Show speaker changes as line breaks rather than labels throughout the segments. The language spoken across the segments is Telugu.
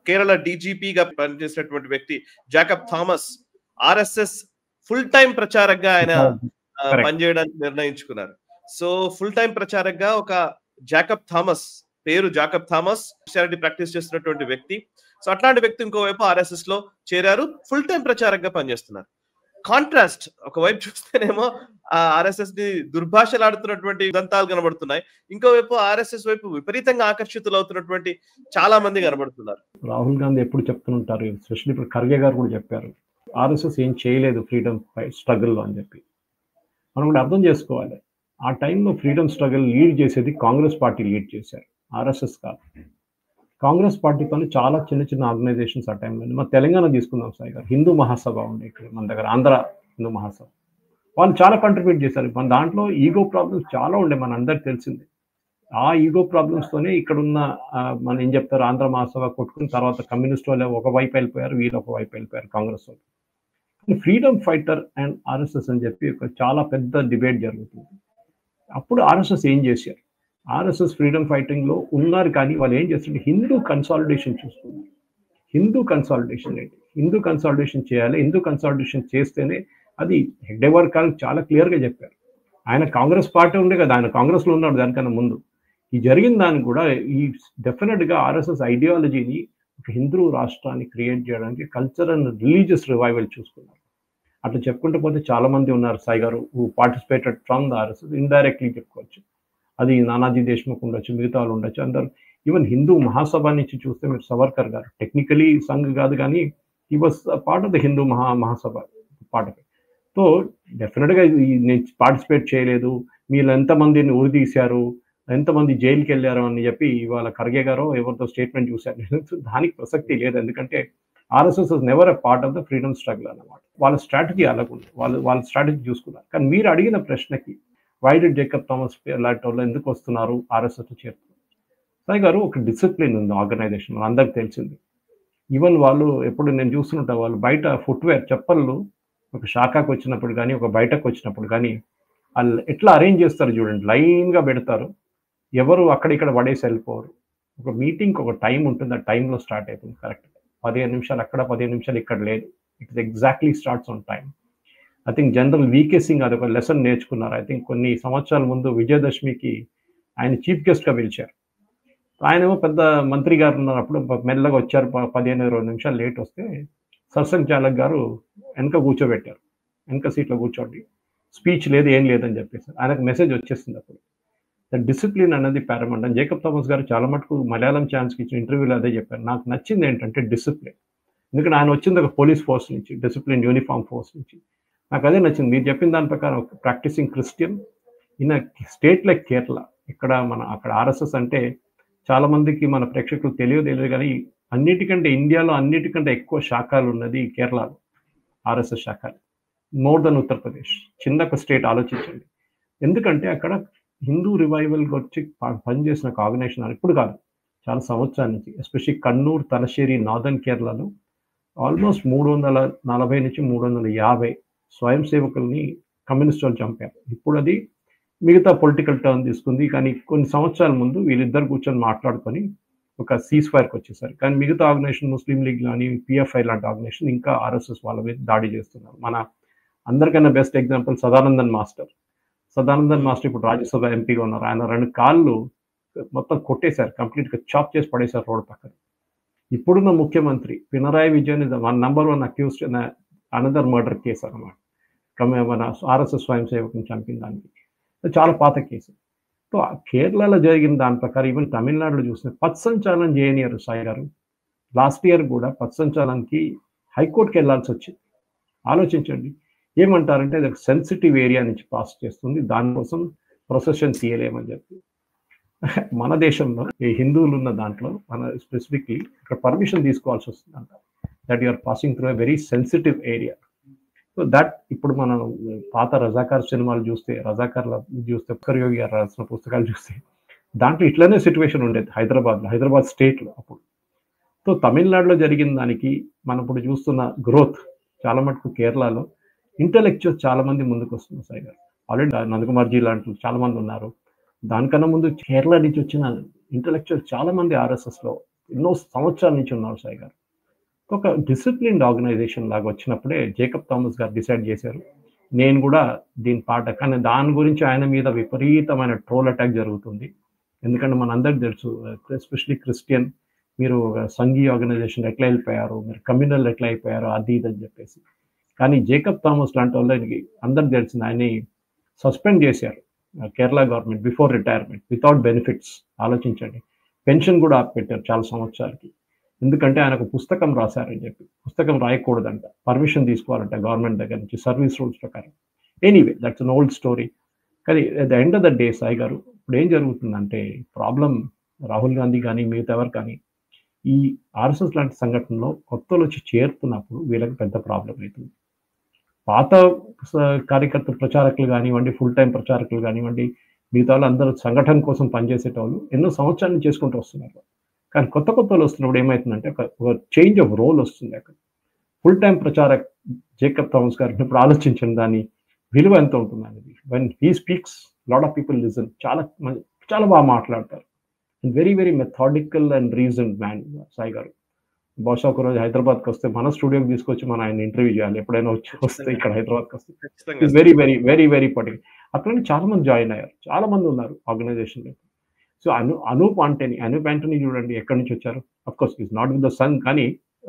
కేరళ డీజీపీగా పనిచేసినటువంటి వ్యక్తి Jacob Thomas RSS full time ప్రచారకగా ఆయన పనిచేయడానికి నిర్ణయించుకున్నారు. సో ఫుల్ టైం ప్రచారకగా ఒక జాకబ్ థామస్, పేరు జాకబ్ థామస్, క్రిస్టియానిటీ ప్రాక్టీస్ చేస్తున్నటువంటి వ్యక్తి. సో అట్లాంటి వ్యక్తి ఇంకోవైపు ఆర్ఎస్ఎస్ లో చేరారు, ఫుల్ టైం ప్రచారకగా పనిచేస్తున్నారు. కాంట్రాస్ట్ ఒకవైపు చూస్తేనేమో ఆర్ఎస్ఎస్ ని దుర్భాషలాడుతున్నటువంటి దంతాలు కనబడుతున్నాయి, ఇంకోవైపు ఆర్ఎస్ఎస్ వైపు విపరీతంగా ఆకర్షితులు అవుతున్నటువంటి చాలా మంది కనబడుతున్నారు.
రాహుల్ గాంధీ ఎప్పుడు చెప్తుంటారు, ఎస్పెషల్లీ ఇప్పుడు ఖర్గే గారు కూడా చెప్పారు, ఆర్ఎస్ఎస్ ఏం చేయలేదు ఫ్రీడమ్ స్ట్రగుల్లో అని చెప్పి. మనం కూడా అర్థం చేసుకోవాలి, ఆ టైంలో ఫ్రీడమ్ స్ట్రగుల్ లీడ్ చేసేది కాంగ్రెస్ పార్టీ లీడ్ చేశారు, ఆర్ఎస్ఎస్ కాదు. కాంగ్రెస్ పార్టీ పని చాలా చిన్న చిన్న ఆర్గనైజేషన్స్ ఆ టైంలో. మన తెలంగాణ తీసుకుందాం సాయి గారు, హిందూ మహాసభ ఉండే ఇక్కడ మన దగ్గర, ఆంధ్ర హిందూ మహాసభ, వాళ్ళు చాలా కంట్రిబ్యూట్ చేశారు. మన దాంట్లో ఈగో ప్రాబ్లమ్స్ చాలా ఉండే, మన అందరికి తెలిసింది. ఆ ఈగో ప్రాబ్లమ్స్తోనే ఇక్కడున్న మన ఏం చెప్తారు, ఆంధ్ర మహాసభ కొట్టుకున్న తర్వాత కమ్యూనిస్ట్ వాళ్ళు ఒకవైపు వెళ్ళిపోయారు, వీళ్ళు ఒకవైపు వెళ్ళిపోయారు, కాంగ్రెస్ వాళ్ళు. ఫ్రీడమ్ ఫైటర్ అండ్ ఆర్ఎస్ఎస్ అని చెప్పి ఒక చాలా పెద్ద డిబేట్ జరుగుతుంది. అప్పుడు ఆర్ఎస్ఎస్ ఏం చేశారు, ఆర్ఎస్ఎస్ ఫ్రీడమ్ ఫైటింగ్లో ఉన్నారు, కానీ వాళ్ళు ఏం చేస్తుంటే హిందూ కన్సాలిడేషన్ చూస్తున్నారు. హిందూ కన్సాలిడేషన్ ఏంటి, హిందూ కన్సాలిడేషన్ చేయాలి, హిందూ కన్సాలిడేషన్ చేస్తేనే అది. హెగ్డేవార్ కాల్ చాలా క్లియర్గా చెప్పారు. ఆయన కాంగ్రెస్ పార్టీ ఉండే కదా, ఆయన కాంగ్రెస్లో ఉన్నాడు దానికన్నా ముందు. ఈ జరిగిన దానికి కూడా ఈ డెఫినెట్గా ఆర్ఎస్ఎస్ ఐడియాలజీని ఒక హిందూ రాష్ట్రాన్ని క్రియేట్ చేయడానికి కల్చర్ అండ్ రిలీజియస్ రివైవల్ చూసుకున్నారు. అట్లా చెప్పుకుంటూ పోతే చాలా మంది ఉన్నారు సాయి గారు, who participated from the RSS, indirectly చెప్పుకోవచ్చు. అది నానాజీ దేశ్ముఖ్ ఉండొచ్చు, మిగతా వాళ్ళు ఉండొచ్చు, అందరు. ఈవెన్ హిందూ మహాసభ నుంచి చూస్తే మీరు సవర్కర్ గారు, టెక్నికలీ సంఘ్ కాదు కానీ he was part of the Hindu Mahasabha part of it. So డెఫినెట్గా నేను పార్టిసిపేట్ చేయలేదు, మీరు ఎంతమందిని ఉరి తీశారు, ఎంతమంది జైలుకి వెళ్ళారు అని చెప్పి ఇవాళ ఖర్గే గారు ఎవరితో స్టేట్మెంట్ చూశారు. దానికి ప్రసక్తి లేదు, ఎందుకంటే RSS is never a part of the freedom struggle అన్నమాట. వాళ్ళ స్ట్రాటజీ అలాగుంది, వాళ్ళ స్ట్రాటజీ చూసుకున్నారు. కానీ మీరు అడిగిన ప్రశ్నకి వై డిడ్ జాకబ్ థామస్ లాంటి వాళ్ళు ఎందుకు వస్తున్నారు ఆర్ఎస్ఎస్ చేరుతున్నారు, సాయి గారు ఒక డిసిప్లిన్ ఉంది ఆర్గనైజేషన్, అందరికి తెలిసింది. ఈవెన్ వాళ్ళు ఎప్పుడు నేను చూస్తుంటా, వాళ్ళు బయట ఫుట్వేర్ చెప్పళ్ళు ఒక శాఖకు వచ్చినప్పుడు కానీ ఒక బయటకు వచ్చినప్పుడు కానీ వాళ్ళు ఎట్లా అరేంజ్ చేస్తారు చూడండి, లైన్గా పెడతారు, ఎవరు అక్కడిక్కడ పడేసి వెళ్ళిపోరు. ఒక మీటింగ్కి ఒక టైం ఉంటుంది, ఆ టైంలో స్టార్ట్ అవుతుంది కరెక్ట్. 15 నిమిషాలు అక్కడ, 15 నిమిషాలు ఇక్కడ లేదు, it is exactly starts on time. I think general VK Singh అది ఒక లెసన్ నేర్చుకున్నారు. ఐ థింక్ కొన్ని సంవత్సరాల ముందు విజయదశమికి ఆయన చీఫ్ గెస్ట్గా పిలిచారు. ఆయనేమో పెద్ద మంత్రి గారు ఉన్నప్పుడు మెల్లగా వచ్చారు, 15-20 నిమిషాలు లేట్ వస్తే సత్సంగ్ చాలక్ గారు వెనక కూర్చోబెట్టారు, వెనక సీట్లో కూర్చోండి, స్పీచ్ లేదు ఏం లేదని చెప్పేసి ఆయనకు మెసేజ్ వచ్చేసింది. అప్పుడు డిసిప్లిన్ అనేది పారమంట్ అని జేకబ్ థామస్ గారు చాలా మటుకు మలయాళం ఛాన్స్కి ఇచ్చిన ఇంటర్వ్యూలో అదే చెప్పారు. నాకు నచ్చింది ఏంటంటే డిసిప్లిన్, ఎందుకంటే ఆయన వచ్చింది ఒక పోలీస్ ఫోర్స్ నుంచి, డిసిప్లిన్ యూనిఫామ్ ఫోర్స్ నుంచి. నాకు అదే నచ్చింది. మీరు చెప్పిన దాని ప్రకారం practising Christian in state like Kerala, ఇక్కడ అక్కడ ఆర్ఎస్ఎస్ అంటే చాలా మందికి మన ప్రేక్షకులు తెలియదు కానీ అన్నిటికంటే ఇండియాలో అన్నిటికంటే ఎక్కువ శాఖలు ఉన్నది కేరళలో, ఆర్ఎస్ఎస్ శాఖలు, మోర్ దెన్ ఉత్తరప్రదేశ్. చిన్న ఒక స్టేట్ ఆలోచించండి. ఎందుకంటే అక్కడ హిందూ రివైవల్కి వచ్చి పనిచేసిన ఒక ఆర్గనైజేషన్ ఇప్పుడు కాదు, చాలా సంవత్సరాల నుంచి, ఎస్పెషల్లీ కన్నూర్, తలశ్శేరి, నార్దర్న్ కేరళలో ఆల్మోస్ట్ 340 నుంచి 350 స్వయం సేవకుల్ని కమ్యూనిస్ట్ వాళ్ళు చంపారు. ఇప్పుడు అది మిగతా పొలిటికల్ టర్న్ తీసుకుంది, కానీ కొన్ని సంవత్సరాల ముందు వీళ్ళిద్దరు కూర్చొని మాట్లాడుకొని ఒక సీజ్ ఫైర్కి వచ్చేసారు. కానీ మిగతా ఆర్గనైజేషన్, ముస్లిం లీగ్ కానీ పిఎఫ్ఐ లాంటి ఆర్గనైజేషన్ ఇంకా ఆర్ఎస్ఎస్ వాళ్ళ మీద దాడి చేస్తున్నారు. మన అందరికన్నా బెస్ట్ ఎగ్జాంపుల్ సదానందన్ మాస్టర్ ఇప్పుడు రాజ్యసభ ఎంపీగా ఉన్నారు. ఆయన 2 కాళ్ళు మొత్తం కొట్టేశారు, కంప్లీట్గా చాప్ చేసి పడేశారు రోడ్ పక్కన. ఇప్పుడున్న ముఖ్యమంత్రి Pinarayi Vijayan is number 1 accused in another murder case అన్నమాట, మన ఆర్ఎస్ఎస్ స్వయం సేవకుని చంపిన దానికి. చాలా పాత కేసు. సో కేరళలో జరిగిన దాని ప్రకారం ఈవెన్ తమిళనాడులో చూస్తే పత్సంచాలనం చేయనియరు సాయి గారు. లాస్ట్ ఇయర్ కూడా పత్సంచాలన్కి హైకోర్టుకి వెళ్లాల్సి వచ్చింది. ఆలోచించండి, ఏమంటారంటే అది సెన్సిటివ్ ఏరియా నుంచి పాస్ చేస్తుంది, దానికోసం ప్రొసెషన్ తీయలేమని చెప్పి. మన దేశంలో ఈ హిందువులు ఉన్న దాంట్లో మన స్పెసిఫిక్లీ ఇక్కడ పర్మిషన్ తీసుకోవాల్సి వస్తుందంట, that you are passing through a very sensitive area. So that ఇప్పుడు మనం పాత రజాకార్ సినిమాలు చూస్తే, ఒక్కర్ యోగి గారు రాసిన పుస్తకాలు చూస్తే దాంట్లో ఇట్లనే సిచ్యువేషన్ ఉండేది హైదరాబాద్ స్టేట్లో అప్పుడు. సో తమిళనాడులో జరిగిన దానికి మనం ఇప్పుడు చూస్తున్న గ్రోత్ చాలా మటుకు కేరళలో ఇంటలెక్చువల్ చాలా మంది ముందుకు వస్తున్నారు సాయి గారు. ఆల్రెడీ నందకుమార్జీ లాంటి చాలా మంది ఉన్నారు. దానికన్నా ముందు కేరళ నుంచి వచ్చిన ఇంటలెక్చువల్ చాలా మంది ఆర్ఎస్ఎస్లో ఎన్నో సంవత్సరాల నుంచి ఉన్నారు సాయి గారు. ఒక డిసిప్లిన్డ్ ఆర్గనైజేషన్ లాగా వచ్చినప్పుడే జేకబ్ థామస్ గారు డిసైడ్ చేశారు, నేను కూడా దీని పాట. కానీ దాని గురించి ఆయన మీద విపరీతమైన ట్రోల్ అటాక్ జరుగుతుంది. ఎందుకంటే మనందరికి తెలుసు, ఎస్పెషలీ క్రిస్టియన్, మీరు సంఘీ ఆర్గనైజేషన్ ఎట్లా వెళ్ళిపోయారు, మీరు కమ్యూనల్ ఎట్లా అయిపోయారు, అది ఇది అని చెప్పేసి. కానీ జేకబ్ థామస్ లాంటి వాళ్ళకి అందరికి తెలిసింది, ఆయన్ని సస్పెండ్ చేశారు Kerala government before retirement without benefits. ఆలోచించండి, పెన్షన్ కూడా ఆపిపెట్టారు చాలా సంవత్సరాలకి. ఎందుకంటే ఆయన ఒక పుస్తకం రాశారని చెప్పి. పుస్తకం రాయకూడదంట, పర్మిషన్ తీసుకోవాలంట గవర్నమెంట్ దగ్గర నుంచి సర్వీస్ రూల్స్ ప్రకారం. Anyway that's an old story. కానీ at the end of the day Sai గారు, ఇప్పుడు ఏం జరుగుతుందంటే ప్రాబ్లం, రాహుల్ గాంధీ కానీ మిగతా ఎవరు కానీ ఈ ఆర్ఎస్ఎస్ లాంటి సంఘటనలో కొత్తలు వచ్చి చేరుతున్నప్పుడు వీళ్ళకి పెద్ద ప్రాబ్లం అవుతుంది. పాత కార్యకర్త ప్రచారకులు కానివ్వండి, ఫుల్ టైం ప్రచారకులు కానివ్వండి, మిగతా వాళ్ళు అందరూ సంఘటన కోసం పనిచేసేటోళ్ళు ఎన్నో సంవత్సరాలు చేసుకుంటూ వస్తున్నారు. కానీ కొత్త వాళ్ళు వస్తున్నప్పుడు ఏమవుతుందంటే ఒక చేంజ్ ఆఫ్ రోల్ వస్తుంది. అక్కడ ఫుల్ టైం ప్రచారక్ జేకబ్ థామస్ గారు ఇప్పుడు ఆలోచించిన దాని విలువ ఎంత ఉంటుంది అనేది. When he speaks lot of people listen. చాలా బాగా మాట్లాడతారు. Very very methodical and reason man Sai గారు. బహుశా ఒకరోజు హైదరాబాద్కి వస్తే మన స్టూడియోకి తీసుకొచ్చి మనం ఆయన ఇంటర్వ్యూ చేయాలి. ఎప్పుడైనా వస్తే ఇక్కడ హైదరాబాద్కి వస్తే. Very very very very particular. అట్లనే చాలా మంది జాయిన్ అయ్యారు, చాలా మంది ఉన్నారు ఆర్గనైజేషన్లో. సో అనూప్ యాంటనీ చూడండి ఎక్కడి నుంచి వచ్చారు. Of course is not with the sun, కానీ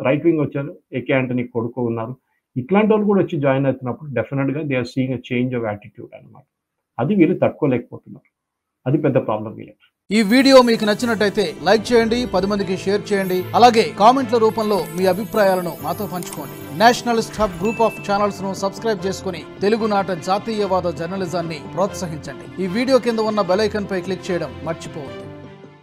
రైట్ వింగ్ వచ్చారు. ఏకే యాంటనీ కొడుకు ఉన్నారు. ఇట్లాంటి వాళ్ళు కూడా వచ్చి జాయిన్ అవుతున్నప్పుడు డెఫినెట్గా they are seeing a change of attitude అనమాట. అది వీళ్ళు తట్టుకోలేకపోతున్నారు. అది పెద్ద ప్రాబ్లం వీళ్ళకి.
ఈ వీడియో మీకు నచ్చినట్టయితే లైక్ చేయండి, 10 మందికి షేర్ చేయండి. అలాగే కామెంట్ల రూపంలో మీ అభిప్రాయాలను మాతో పంచుకోండి. Nationalist hub group of channels ను సబ్స్క్రైబ్ చేసుకుని తెలుగునాట జాతీయవాద జర్నలిజాన్ని ప్రోత్సహించండి. ఈ వీడియో కింద ఉన్న బెల్ ఐకాన్ పై క్లిక్ చేయడం మర్చిపోవద్దు.